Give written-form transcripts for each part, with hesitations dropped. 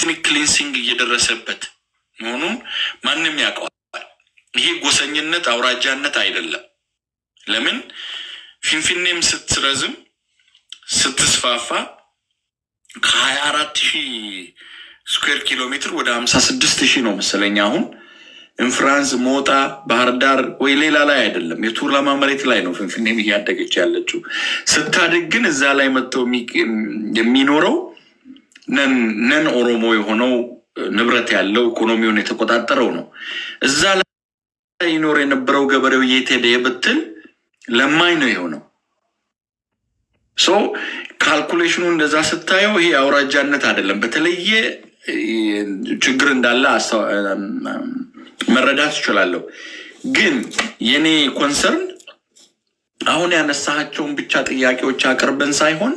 ኤትኒክ ክሊንሲንግ እየደረሰበት መሆኑን ማንንም ያውቀዋል። ይሄ ጎሰኝነት አውራጃነት አይደለም። ለምን ፊንፊኔም ስትረዝም ስትስፋፋ ከ24000 ስኩዌር ኪሎሜትር ወደ 56000 ነው መሰለኝ አሁን ኢንፍራንስ ሞጣ ባህር ዳር ወይ ሌላ ላይ አይደለም የቱለማ መሬት ላይ ነው ፊንፊኔም እያደገች ያለችው። ስታድግ ግን እዛ ላይ መጥተው የሚኖረው ነን ኦሮሞ የሆነው ንብረት ያለው ኢኮኖሚውን የተቆጣጠረው ነው። እዛ ላይ ይኖር የነበረው ገበሬው የቴደ የብትል ለማይ ነው የሆነው። ሶ ካልኩሌሽኑ እንደዛ ስታየው ይሄ አውራጃነት አይደለም። በተለየ ችግር እንዳለ መረዳት ይችላል። ግን የኔ ኮንሰርን አሁን ያነሳቸውን ብቻ ጥያቄዎች አቀርበን ሳይሆን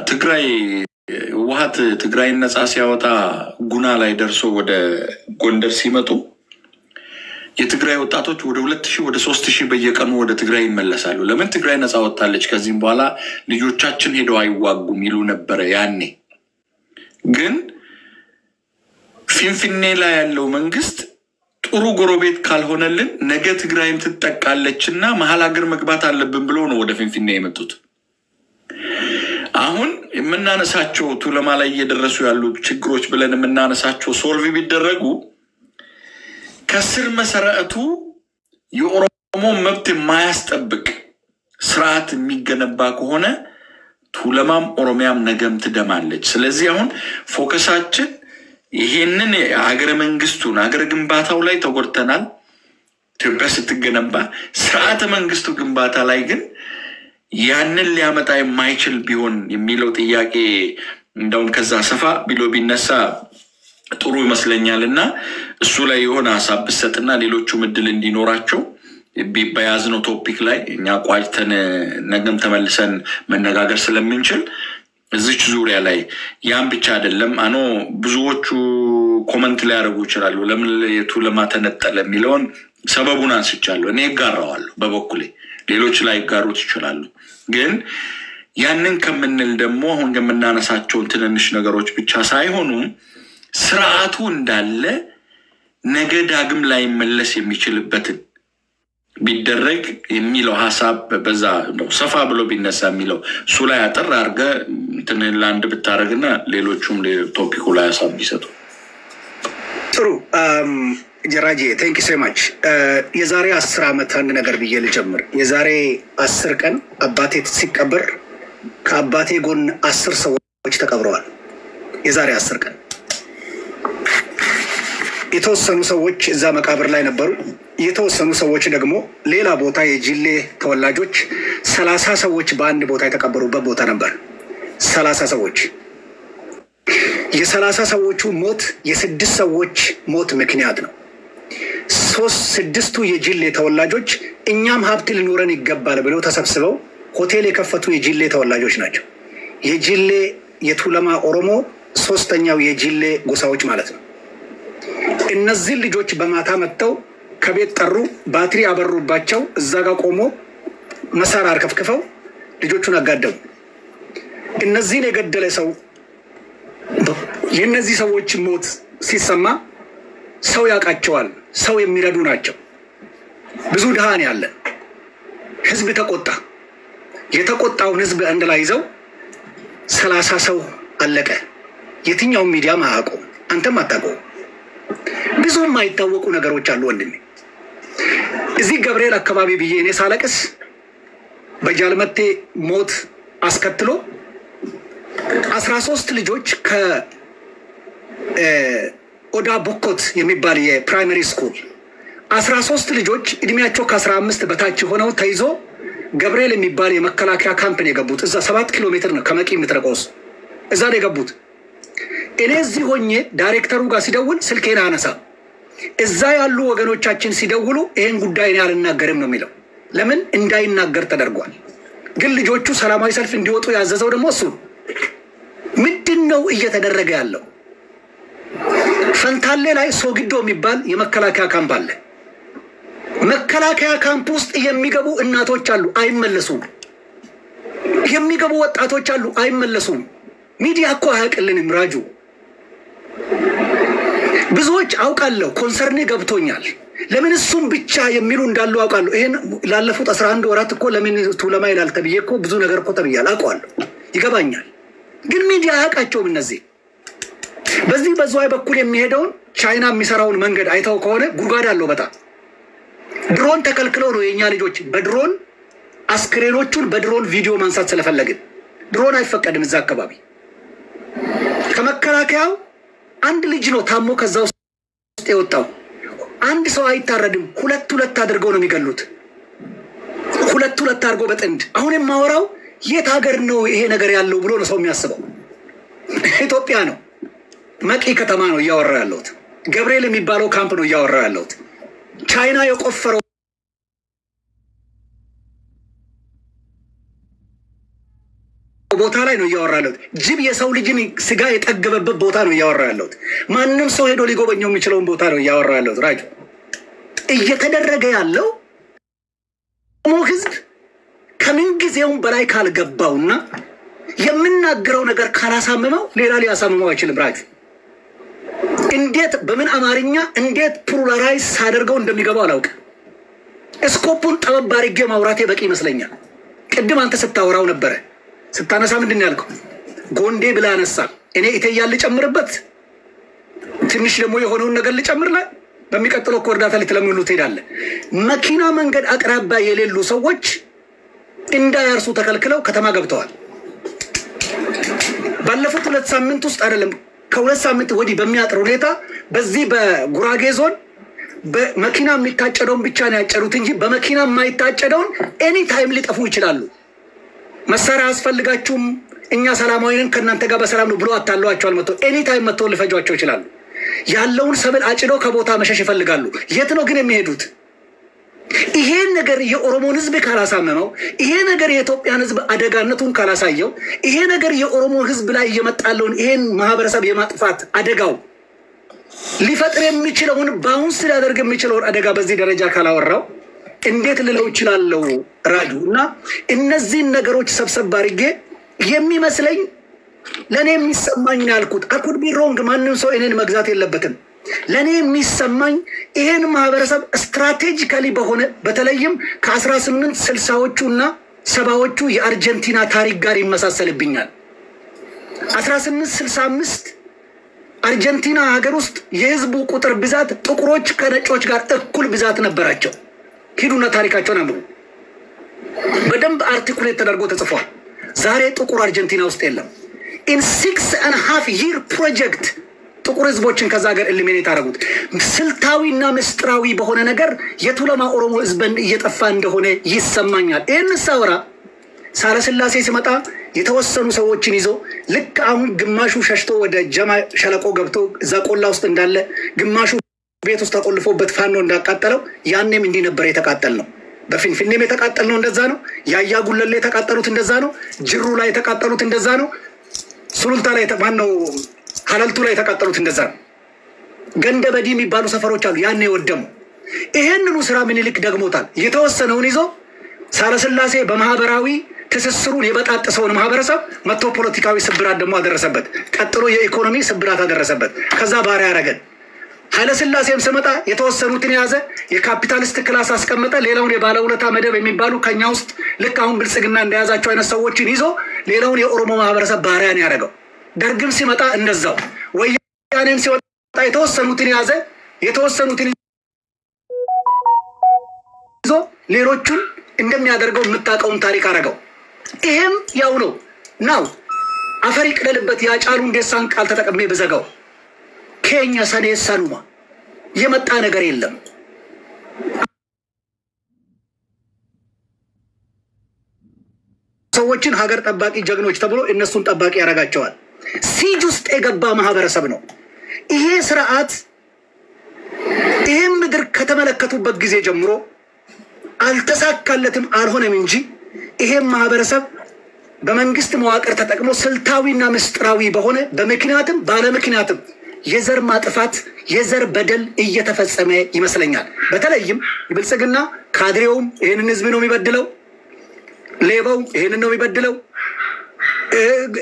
ትግራይ ወሃት ትግራይ ነጻ ሲያወጣ ጉና ላይ ደርሶ ወደ ጎንደር ሲመጡ የትግራይ ወጣቶች ወደ 2000 ወደ 3000 በየቀኑ ወደ ትግራይ ይመለሳሉ። ለምን ትግራይ ነጻ ወጣለች ከዚህም በኋላ ልጆቻችን ሄደው አይዋጉም ይሉ ነበር ያኔ። ግን ፊንፊኔ ላይ ያለው መንግስት ጥሩ ጎረቤት ካልሆነልን ነገ ትግራይም ትጠቃለችና መሃል ሀገር መግባት አለብን ብሎ ነው ወደ ፊንፊኔ የመጡት። አሁን የምናነሳቸው ቱለማ ላይ እየደረሱ ያሉ ችግሮች ብለን የምናነሳቸው ሶልቭ ቢደረጉ ከስር መሰረቱ የኦሮሞ መብት የማያስጠብቅ ስርዓት የሚገነባ ከሆነ ቱለማም ኦሮሚያም ነገም ትደማለች። ስለዚህ አሁን ፎከሳችን ይሄንን ሀገረ መንግስቱን ሀገረ ግንባታው ላይ ተጎድተናል። ኢትዮጵያ ስትገነባ ስርዓተ መንግስቱ ግንባታ ላይ ግን ያንን ሊያመጣ የማይችል ቢሆን የሚለው ጥያቄ እንደውም ከዛ ሰፋ ቢሎ ቢነሳ ጥሩ ይመስለኛልና እሱ ላይ የሆነ ሐሳብ ብሰጥና ሌሎቹ ምድል እንዲኖራቸው ቢያዝነው ቶፒክ ላይ እኛ ቋጭተን ነገም ተመልሰን መነጋገር ስለምንችል እዚች ዙሪያ ላይ ያን ብቻ አይደለም አኖ ብዙዎቹ ኮሜንት ላይ ያደርጉ ይችላሉ ለምን የቱለማ ተነጠለ የሚለውን ሰበቡን አንስቻለሁ። እኔ ጋራዋለሁ በበኩሌ ሌሎች ላይ ጋሩት ይችላሉ። ግን ያንን ከምንል ደግሞ አሁን የምናነሳቸው ትንንሽ ነገሮች ብቻ ሳይሆኑ ስርዓቱ እንዳለ ነገ ዳግም ላይ መለስ የሚችልበትን ቢደረግ የሚለው ሐሳብ በዛ ነው ሰፋ ብሎ ቢነሳ የሚለው እሱ ላይ አጥር አርገ እንትንላንድ ብታረግና ሌሎቹም ቶፒኩ ላይ ሐሳብ ቢሰጡ ጥሩ። ጀራጂ ቴንክ ዩ ሶ ማች። የዛሬ 10 ዓመት አንድ ነገር ብዬ ልጀምር። የዛሬ 10 ቀን አባቴ ሲቀበር ከአባቴ ጎን 10 ሰዎች ተቀብረዋል። የዛሬ 10 ቀን የተወሰኑ ሰዎች እዛ መቃብር ላይ ነበሩ። የተወሰኑ ሰዎች ደግሞ ሌላ ቦታ የጂሌ ተወላጆች 30 ሰዎች በአንድ ቦታ የተቀበሩበት ቦታ ነበር። 30 ሰዎች የ30 ሰዎቹ ሞት የ6 ሰዎች ሞት ምክንያት ነው። 6ቱ የጂሌ ተወላጆች እኛም ሀብት ሊኖረን ይገባል ብለው ተሰብስበው ሆቴል የከፈቱ የጂሌ ተወላጆች ናቸው። የጂሌ የቱለማ ኦሮሞ 3ኛው የጂሌ ጎሳዎች ማለት ነው። እነዚህ ልጆች በማታ መጥተው ከቤት ጠሩ፣ ባትሪ አበሩባቸው፣ እዛ ጋር ቆሞ መሳሪያ አርከፍክፈው ልጆቹን አጋደሙ። እነዚህን የገደለ ሰው የነዚህ ሰዎች ሞት ሲሰማ ሰው ያቃቸዋል፣ ሰው የሚረዱ ናቸው። ብዙ ድሃን ያለ ህዝብ ተቆጣ። የተቆጣውን ህዝብ አንድ ላይ ይዘው 30 ሰው አለቀ። የትኛው ሚዲያ ማአቆ አንተም አታውቀው። ብዙ የማይታወቁ ነገሮች አሉ ወንድሜ። እዚህ ገብርኤል አካባቢ ብዬ እኔ ሳለቅስ በጃልመቴ ሞት አስከትሎ 13 ልጆች ከኦዳ ቦኮት የሚባል የፕራይመሪ ስኩል 13 ልጆች እድሜያቸው ከ15 በታች ሆነው ተይዞ ገብርኤል የሚባል የመከላከያ ካምፕን የገቡት እዛ 7 ኪሎ ሜትር ነው ከመቂ ምትረቆስ እዛ የገቡት። እኔ እዚህ ሆኜ ዳይሬክተሩ ጋር ሲደውል ስልኬን አነሳ። እዛ ያሉ ወገኖቻችን ሲደውሉ ይሄን ጉዳይ እኔ አልናገርም ነው የሚለው። ለምን እንዳይናገር ተደርጓል። ግን ልጆቹ ሰላማዊ ሰልፍ እንዲወጡ ያዘዘው ደግሞ እሱ። ምንድነው እየተደረገ ያለው? ፈንታሌ ላይ ሶግዶ የሚባል የመከላከያ ካምፕ አለ። መከላከያ ካምፕ ውስጥ የሚገቡ እናቶች አሉ፣ አይመለሱም። የሚገቡ ወጣቶች አሉ፣ አይመለሱም። ሚዲያ እኮ አያውቅልንም ራጁ። ብዙዎች አውቃለሁ ኮንሰርኔ ገብቶኛል ለምን እሱም ብቻ የሚሉ እንዳሉ አውቃለሁ ይሄን ላለፉት 11 ወራት እኮ ለምን ቱለማ ይላል ተብዬ እኮ ብዙ ነገር እኮ ተብያለሁ አውቃለሁ ይገባኛል ግን ሚዲያ ያቃቸውም እነዚህ በዚህ በዝዋይ በኩል የሚሄደውን ቻይና የሚሰራውን መንገድ አይተው ከሆነ ጉድጓድ አለው በጣም ድሮን ተከልክለው ነው የኛ ልጆች በድሮን አስክሬኖቹን በድሮን ቪዲዮ ማንሳት ስለፈለግን ድሮን አይፈቀድም እዛ አካባቢ ከመከላከያው አንድ ልጅ ነው ታሞ ከዛው ውስጥ የወጣው አንድ ሰው አይታረድም ሁለት አድርገው ነው የሚገሉት ሁለት አድርገው በጥንድ አሁን የማወራው የት ሀገር ነው ይሄ ነገር ያለው ብሎ ነው ሰው የሚያስበው ኢትዮጵያ ነው መቂ ከተማ ነው ያወራ ያለውት ገብርኤል የሚባለው ካምፕ ነው ያወራ ያለውት ቻይና የቆፈረው ቦታ ላይ ነው ያወራ ያለውት ጅብ የሰው ልጅን ስጋ የጠገበበት ቦታ ነው ያወራ ያለውት ማንንም ሰው ሄዶ ሊጎበኘው የሚችለውን ቦታ ነው ያወራ ያለውት ራጅ እየተደረገ ያለው ህዝብ ከምን ጊዜውም በላይ ካልገባውና የምናገረው ነገር ካላሳመመው ሌላ ሊያሳመመው አይችልም ራጅ እንዴት በምን አማርኛ እንዴት ፕሉራላይዝ ሳደርገው እንደሚገባው አላውቅም እስኮፑን ጠበብ አድርጌ ማውራቴ በቂ ይመስለኛል ቅድም አንተ ስታወራው ነበር ስታነሳ ምንድነው ያልከው ጎንዴ ብላ አነሳ እኔ ኢቴያል ልጨምርበት ትንሽ ደግሞ የሆነውን ነገር ልጨምርላ በሚቀጥለው ኮርዳታ ልትለምኑ ትሄዳለ መኪና መንገድ አቅራባ የሌሉ ሰዎች እንዳያርሱ ተከልክለው ከተማ ገብተዋል ባለፉት 2 ሳምንት ውስጥ አይደለም ከ2 ሳምንት ወዲህ በሚያጥር ሁኔታ በዚህ በጉራጌ ዞን በመኪና የሚታጨደውን ብቻ ነው ያጨሩት እንጂ በመኪና የማይታጨደውን ኤኒ ታይም ሊጠፉ ይችላሉ መሳሪያ አስፈልጋችሁም እኛ ሰላማዊን ከናንተ ጋር በሰላም ነው ብሎ አታሏቸዋል መጥቶ ኤኒ ታይም መጥቶ ሊፈጇቸው ይችላሉ ያለውን ሰብል አጭደው ከቦታ መሸሽ ይፈልጋሉ የት ነው ግን የሚሄዱት ይሄን ነገር የኦሮሞን ህዝብ ካላሳመመው ይሄ ነገር የኢትዮጵያን ህዝብ አደጋነቱን ካላሳየው ይሄ ነገር የኦሮሞ ህዝብ ላይ እየመጣለውን ይሄን ማህበረሰብ የማጥፋት አደጋው ሊፈጥር የሚችለውን ባውንስ ሊያደርግ የሚችለውን አደጋ በዚህ ደረጃ ካላወራው እንዴት ልለው ይችላል ራጁና እነዚህን ነገሮች ሰብሰብ አድርጌ የሚመስለኝ ለኔ የሚሰማኝ ያልኩት አኩድ ቢ ሮንግ ማንንም ሰው እኔን መግዛት የለበትም ለኔ የሚሰማኝ ይሄን ማህበረሰብ ስትራቴጂካሊ በሆነ በተለይም ከ1860ዎቹና 70ዎቹ የአርጀንቲና ታሪክ ጋር ይመሳሰልብኛል 1865 አርጀንቲና ሀገር ውስጥ የህዝቡ ቁጥር ብዛት ጥቁሮች ከነጮች ጋር እኩል ብዛት ነበራቸው ሂዱና ታሪካቸውን አንብቡ በደንብ አርቲኩሌት ተደርጎ ተጽፏል ዛሬ ጥቁር አርጀንቲና ውስጥ የለም in 6.5 year project ጥቁር ህዝቦችን ከዛ ሀገር ኤሊሚኔት አደረጉት ስልታዊና ምስጥራዊ በሆነ ነገር የቱለማ ኦሮሞ ህዝብን እየጠፋ እንደሆነ ይሰማኛል ይሄን ሳወራ ሳለስላሴ ሲመጣ የተወሰኑ ሰዎችን ይዞ ልክ አሁን ግማሹ ሸሽቶ ወደ ጀማ ሸለቆ ገብቶ እዛ ቆላ ውስጥ እንዳለ ግማሹ ቤት ውስጥ ተቆልፎበት ፋኖ እንዳቃጠለው ያኔም እንዲህ ነበር የተቃጠል ነው በፊንፊኔም የተቃጠል ነው እንደዛ ነው ያያ ጉለሌ የተቃጠሉት እንደዛ ነው ጅሩ ላይ የተቃጠሉት እንደዛ ነው ሱሉልታ ላይ ማነው ሐለልቱ ላይ የተቃጠሉት እንደዛ ነው ገንደ በዲ የሚባሉ ሰፈሮች አሉ ያኔ ወደሙ ይሄንኑ ስራ ምኒልክ ደግሞታል የተወሰነውን ይዞ ሳለስላሴ በማህበራዊ ትስስሩን የበጣጠሰውን ማህበረሰብ መጥቶ ፖለቲካዊ ስብራት ደግሞ አደረሰበት ቀጥሎ የኢኮኖሚ ስብራት አደረሰበት ከዛ ባሪያ ያረገን ኃይለስላሴም ሲመጣ የተወሰኑትን ያዘ የካፒታሊስት ክላስ አስቀመጠ ሌላውን የባለውለታ መደብ የሚባሉ ከኛ ውስጥ ልክ አሁን ብልጽግና እንደያዛቸው አይነት ሰዎችን ይዞ ሌላውን የኦሮሞ ማህበረሰብ ባሪያን ያረገው ደርግም ሲመጣ እንደዛው ወያኔም ሲወጣ የተወሰኑትን ያዘ የተወሰኑትን ይዞ ሌሎቹን እንደሚያደርገው የምታውቀውን ታሪክ አረገው ይሄም ያው ነው ናው አፈሪ ቅደልበት ያጫሉ እንደሳን ቃል ተጠቅሜ በዘጋው ኬኛ ሰኔ ሰኑማ የመጣ ነገር የለም ሰዎችን ሀገር ጠባቂ ጀግኖች ተብሎ እነሱን ጠባቂ ያረጋቸዋል ሲጅ ውስጥ የገባ ማህበረሰብ ነው ይሄ ስርዓት ይሄን ምድር ከተመለከቱበት ጊዜ ጀምሮ አልተሳካለትም አልሆነም እንጂ ይሄን ማህበረሰብ በመንግስት መዋቅር ተጠቅሞ ስልታዊና ምስጥራዊ በሆነ በመክንያትም ባለመክንያትም የዘር ማጥፋት የዘር በደል እየተፈጸመ ይመስለኛል በተለይም ብልጽግና ካድሬውም ይሄንን ህዝብ ነው የሚበድለው ሌባው ይሄንን ነው የሚበድለው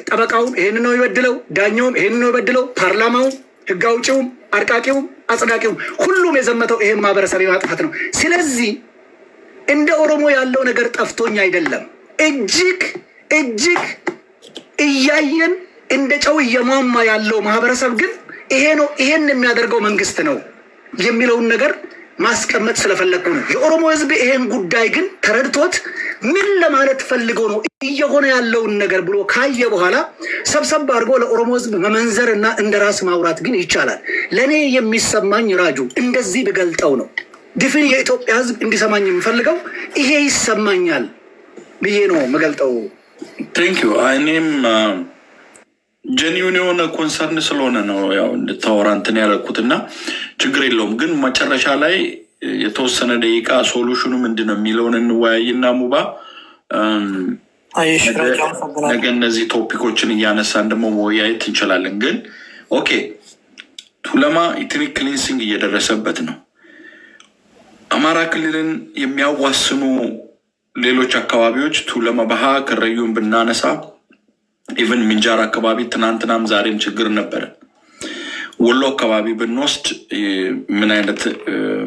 ጠበቃው ይሄንን ነው የሚበድለው ዳኛውም ይሄንን ነው የሚበድለው ፓርላማው ህግ አውጪውም አርቃቂውም አጽዳቂውም ሁሉም የዘመተው ይሄን ማህበረሰብ ማጥፋት ነው። ስለዚህ እንደ ኦሮሞ ያለው ነገር ጠፍቶኝ አይደለም። እጅግ እያየን እንደ ጨው እየሟማ ያለው ማህበረሰብ ግን ይሄ ነው ይሄን የሚያደርገው መንግስት ነው የሚለውን ነገር ማስቀመጥ ስለፈለኩ ነው። የኦሮሞ ህዝብ ይሄን ጉዳይ ግን ተረድቶት ምን ለማለት ፈልገው ነው እየሆነ ያለውን ነገር ብሎ ካየ በኋላ ሰብሰብ አድርጎ ለኦሮሞ ህዝብ መመንዘርና እንደራስ ማውራት ግን ይቻላል። ለኔ የሚሰማኝ ራጁ እንደዚህ በገልጠው ነው ድፍን የኢትዮጵያ ህዝብ እንዲሰማኝ የምፈልገው ይሄ ይሰማኛል ብዬ ነው መገልጠው። ቴንክ ዩ አይኔም ጀኒውን የሆነ ኮንሰርን ስለሆነ ነው ያው እንድታወራንተን ያለኩትና ችግር የለውም። ግን መጨረሻ ላይ የተወሰነ ደቂቃ ሶሉሽኑ ምንድነው የሚለውን እንወያይና ሙባ ነገ እነዚህ ቶፒኮችን እያነሳን ደግሞ መወያየት እንችላለን። ግን ኦኬ ቱለማ ኢትኒክ ክሊንሲንግ እየደረሰበት ነው። አማራ ክልልን የሚያዋስኑ ሌሎች አካባቢዎች ቱለማ ባሃ ከረዩን ብናነሳ ኢቨን ምንጃር አካባቢ ትናንትናም ዛሬም ችግር ነበር። ወሎ አካባቢ ብንወስድ ምን አይነት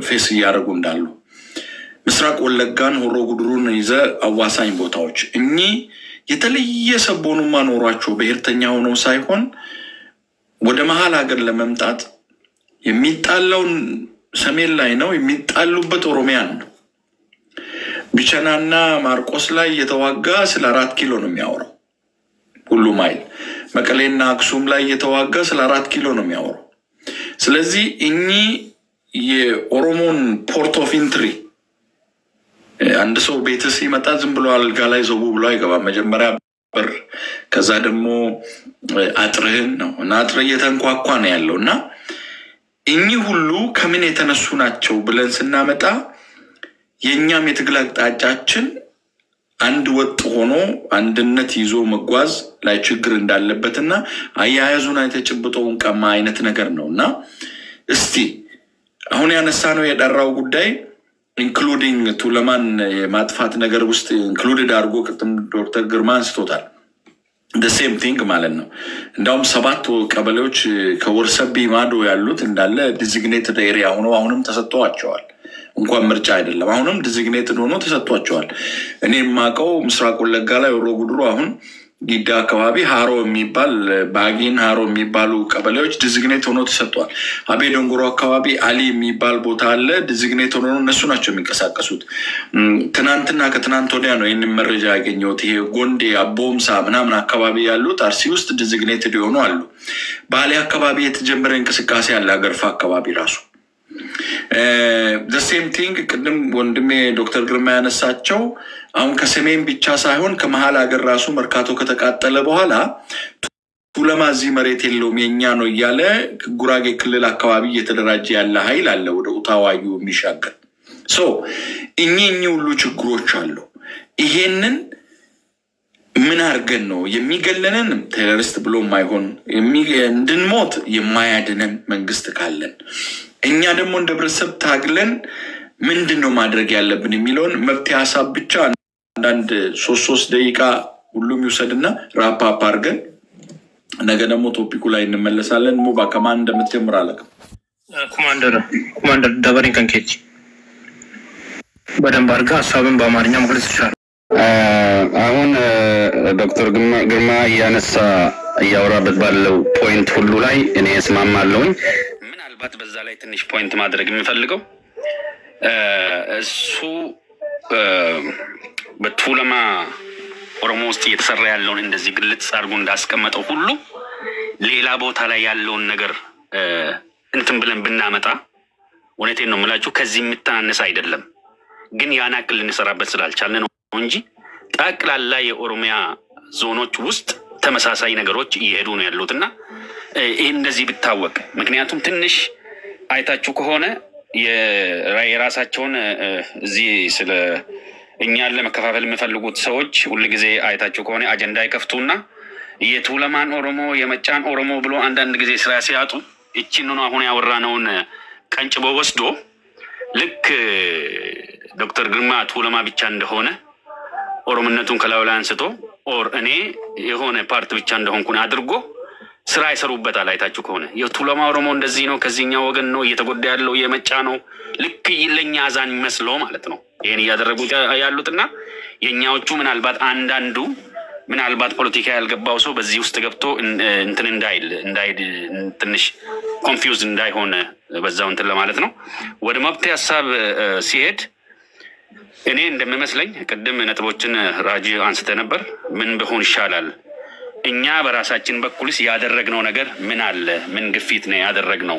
ፌስ እያደረጉ እንዳሉ ምስራቅ ወለጋን ሆሮ ጉድሩን ይዘ አዋሳኝ ቦታዎች እኚ የተለየ ሰቦኑማ ኖሯቸው ብሔርተኛ ሆነው ሳይሆን ወደ መሃል ሀገር ለመምጣት የሚጣላውን ሰሜን ላይ ነው የሚጣሉበት ኦሮሚያ ነው። ቢቸናና ማርቆስ ላይ የተዋጋ ስለ 4 ኪሎ ነው የሚያወራው ሁሉ ማይል። መቀሌና አክሱም ላይ የተዋጋ ስለ 4 ኪሎ ነው የሚያወራው። ስለዚህ እኚ የኦሮሞን ፖርት ኦፍ ኢንትሪ አንድ ሰው ቤት ሲመጣ ዝም ብሎ አልጋ ላይ ዘው ብሎ አይገባም። መጀመሪያ በር ከዛ ደግሞ አጥርህን ነው እና አጥር እየተንኳኳ ነው ያለውና እኚ ሁሉ ከምን የተነሱ ናቸው ብለን ስናመጣ የኛም የትግል አቅጣጫችን አንድ ወጥ ሆኖ አንድነት ይዞ መጓዝ ላይ ችግር እንዳለበትና አያያዙን አይተጭብጦውን ቀማ አይነት ነገር ነውና እስቲ አሁን ያነሳነው የዳራው ጉዳይ ኢንክሉዲንግ ቱለማን የማጥፋት ነገር ውስጥ ኢንክሉድድ አድርጎ ቅድም ዶክተር ግርማ አንስቶታል። the same thing ማለት ነው። እንዳውም 7 ቀበሌዎች ከወርሰቢ ማዶ ያሉት እንዳለ ዲዚግኔትድ ኤሪያ ሆኖ አሁንም ተሰጥቷቸዋል። እንኳን ምርጫ አይደለም አሁንም ዲዚግኔትድ ሆኖ ተሰጥቷቸዋል። እኔ ማቀው ምስራቅ ወለጋ ላይ ወሮ ጉድሩ አሁን ጊዳ አካባቢ ሃሮ የሚባል ባጊን ሃሮ የሚባሉ ቀበሌዎች ዲዚግኔት ሆኖ ተሰጥቷል። አቤ ዶንጎሮ አካባቢ አሊ የሚባል ቦታ አለ ዲዚግኔት ሆኖ እነሱ ናቸው የሚንቀሳቀሱት። ትናንትና ከትናንት ወዲያ ነው ይሄን መረጃ ያገኘሁት። ይሄ ጎንዴ አቦምሳ ምናምን አካባቢ ያሉት አርሲ ውስጥ ዲዚግኔትድ ሆኖ አሉ። ባሌ አካባቢ የተጀመረ እንቅስቃሴ አለ አገርፋ አካባቢ ራሱ the same thing ቅድም ወንድሜ ዶክተር ግርማ ያነሳቸው አሁን ከሰሜን ብቻ ሳይሆን ከመሃል ሀገር ራሱ መርካቶ ከተቃጠለ በኋላ ቱለማ እዚህ መሬት የለውም የኛ ነው እያለ ጉራጌ ክልል አካባቢ እየተደራጀ ያለ ኃይል አለ ወደ ኡታዋዩ የሚሻገር እኚህ ሁሉ ችግሮች አሉ። ይሄንን ምን አርገን ነው የሚገለነን ቴሮሪስት ብሎ ማይሆን እንድንሞት የማያድነን መንግስት ካለን እኛ ደግሞ እንደብረሰብ ታግለን ምንድነው ማድረግ ያለብን የሚለውን መፍትሄ ሐሳብ ብቻ አንድ 3 ደቂቃ ሁሉም ይወሰድና ራፕ አፕ አርገን ነገ ደግሞ ቶፒኩ ላይ እንመለሳለን። ሙባ ከማን እንደምትጀምር አለቀ። ኮማንደር ደበሪን ከንኬች በደንብ አርጋ ሐሳብን በአማርኛ መግለጽ ይችላል። አሁን ዶክተር ግርማ ያነሳ ያወራበት ባለው ፖይንት ሁሉ ላይ እኔ እስማማለሁኝ። ምናልባት በዛ ላይ ትንሽ ፖይንት ማድረግ የምፈልገው እሱ በቱለማ ኦሮሞ ውስጥ እየተሰራ ያለውን እንደዚህ ግልጽ አድርጎ እንዳስቀመጠው ሁሉ ሌላ ቦታ ላይ ያለውን ነገር እንትን ብለን ብናመጣ እውነቴን ነው የምላችሁ ከዚህ የምታነሳ አይደለም። ግን ያን አክል ልንሰራበት ስላልቻልን ነው እንጂ ጠቅላላ የኦሮሚያ ዞኖች ውስጥ ተመሳሳይ ነገሮች እየሄዱ ነው ያሉትና ይሄ እንደዚህ ቢታወቅ ምክንያቱም ትንሽ አይታችሁ ከሆነ የራሳቸውን እዚህ ስለ እኛን ለመከፋፈል የሚፈልጉት ሰዎች ሁሉ ጊዜ አይታችሁ ከሆነ አጀንዳ ይከፍቱና የቱለማን ኦሮሞ የመጫን ኦሮሞ ብሎ አንዳንድ ጊዜ ስራ ሲያጡ እቺን ነው አሁን ያወራነውን ቀንጭቦ ወስዶ ልክ ዶክተር ግርማ ቱለማ ብቻ እንደሆነ ኦሮምነቱን ከላውላ አንስቶ ኦር እኔ የሆነ ፓርት ብቻ እንደሆንኩን አድርጎ ስራ ይሰሩበታል። አይታችሁ ከሆነ የቱለማ ኦሮሞ እንደዚህ ነው፣ ከዚህኛው ወገን ነው እየተጎዳ ያለው የመጫ ነው። ልክ ለኛ አዛን የሚመስለው ማለት ነው ይሄን እያደረጉ ያሉትና የኛዎቹ ምናልባት አንዳንዱ ምናልባት ፖለቲካ ያልገባው ሰው በዚህ ውስጥ ገብቶ እንትን እንዳይል ትንሽ ኮንፊውዝ እንዳይሆን በዛው እንትን ለማለት ነው። ወደ መብት ሐሳብ ሲሄድ እኔ እንደምመስለኝ ቅድም ነጥቦችን ራጂ አንስተ ነበር። ምን ቢሆን ይሻላል? እኛ በራሳችን በኩልስ ያደረግነው ነገር ምን አለ? ምን ግፊት ነው ያደረግነው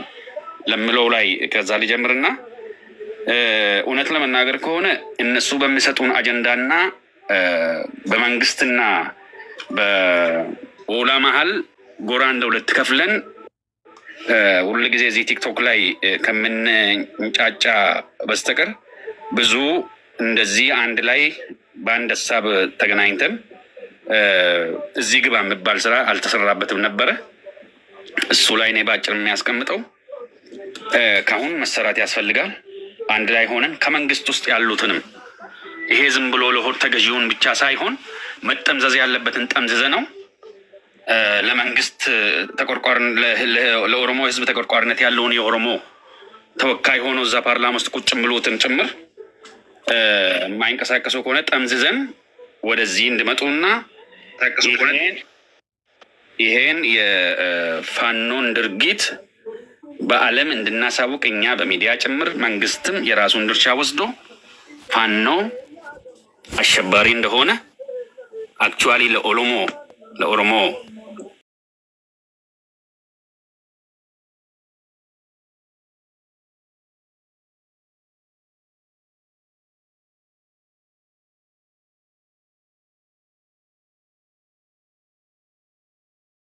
ለምለው ላይ ከዛ ሊጀምርና እውነት ለመናገር ከሆነ እነሱ በሚሰጡን አጀንዳና በመንግስትና በኦላ መሃል ጎራ እንደ ሁለት ከፍለን ሁሉ ጊዜ እዚህ ቲክቶክ ላይ ከምንጫጫ በስተቀር ብዙ እንደዚህ አንድ ላይ በአንድ ሐሳብ ተገናኝተን እዚህ ግባ የሚባል ስራ አልተሰራበትም ነበረ። እሱ ላይ ነው ባጭር የሚያስቀምጠው። ካሁን መሰራት ያስፈልጋል። አንድ ላይ ሆነን ከመንግስት ውስጥ ያሉትንም ይሄ ዝም ብሎ ለሆድ ተገዢውን ብቻ ሳይሆን መጠምዘዝ ያለበትን ጠምዝዘ ነው ለመንግስት ተቆርቋሪ ለኦሮሞ ህዝብ ተቆርቋሪነት ያለውን የኦሮሞ ተወካይ ሆኖ እዛ ፓርላማ ውስጥ ቁጭ ብሎትን ጭምር ማይንቀሳቀሱ ከሆነ ጠምዝዘን ወደዚህ እንድመጡና ይሄን የፋኖን ድርጊት በዓለም እንድናሳውቅ እኛ በሚዲያ ጭምር መንግስትም የራሱን ድርሻ ወስዶ ፋኖ አሸባሪ እንደሆነ አክቹአሊ ለኦሮሞ